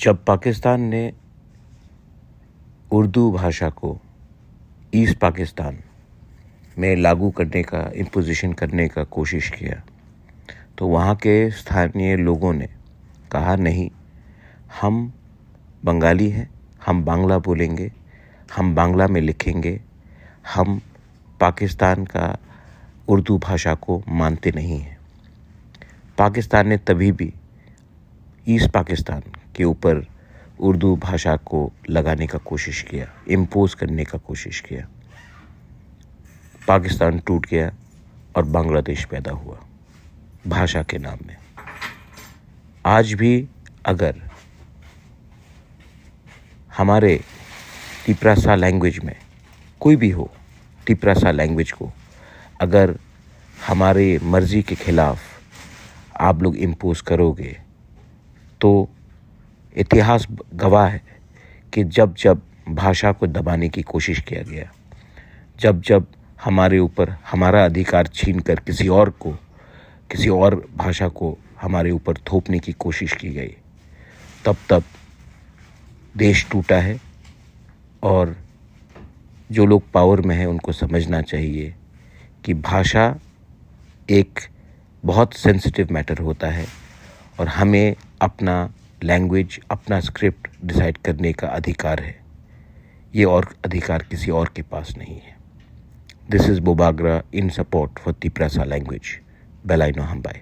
जब पाकिस्तान ने उर्दू भाषा को ईस्ट पाकिस्तान में लागू करने का इम्पोजिशन करने का कोशिश किया तो वहाँ के स्थानीय लोगों ने कहा नहीं, हम बंगाली हैं, हम बांग्ला बोलेंगे, हम बांग्ला में लिखेंगे, हम पाकिस्तान का उर्दू भाषा को मानते नहीं हैं। पाकिस्तान ने तभी भी ईस्ट पाकिस्तान के ऊपर उर्दू भाषा को लगाने का कोशिश किया, इम्पोज करने का कोशिश किया। पाकिस्तान टूट गया और बांग्लादेश पैदा हुआ भाषा के नाम में। आज भी अगर हमारे तिपरासा लैंग्वेज में कोई भी हो, तिपरासा लैंग्वेज को अगर हमारे मर्ज़ी के ख़िलाफ़ आप लोग इम्पोज करोगे तो इतिहास गवाह है कि जब जब भाषा को दबाने की कोशिश किया गया, जब जब हमारे ऊपर हमारा अधिकार छीनकर किसी और भाषा को हमारे ऊपर थोपने की कोशिश की गई, तब तब देश टूटा है। और जो लोग पावर में हैं उनको समझना चाहिए कि भाषा एक बहुत सेंसिटिव मैटर होता है और हमें अपना लैंग्वेज, अपना स्क्रिप्ट डिसाइड करने का अधिकार है। ये और अधिकार किसी और के पास नहीं है। This is Bubagra in support for Tiprasa language. बेलाइनो हमबाई।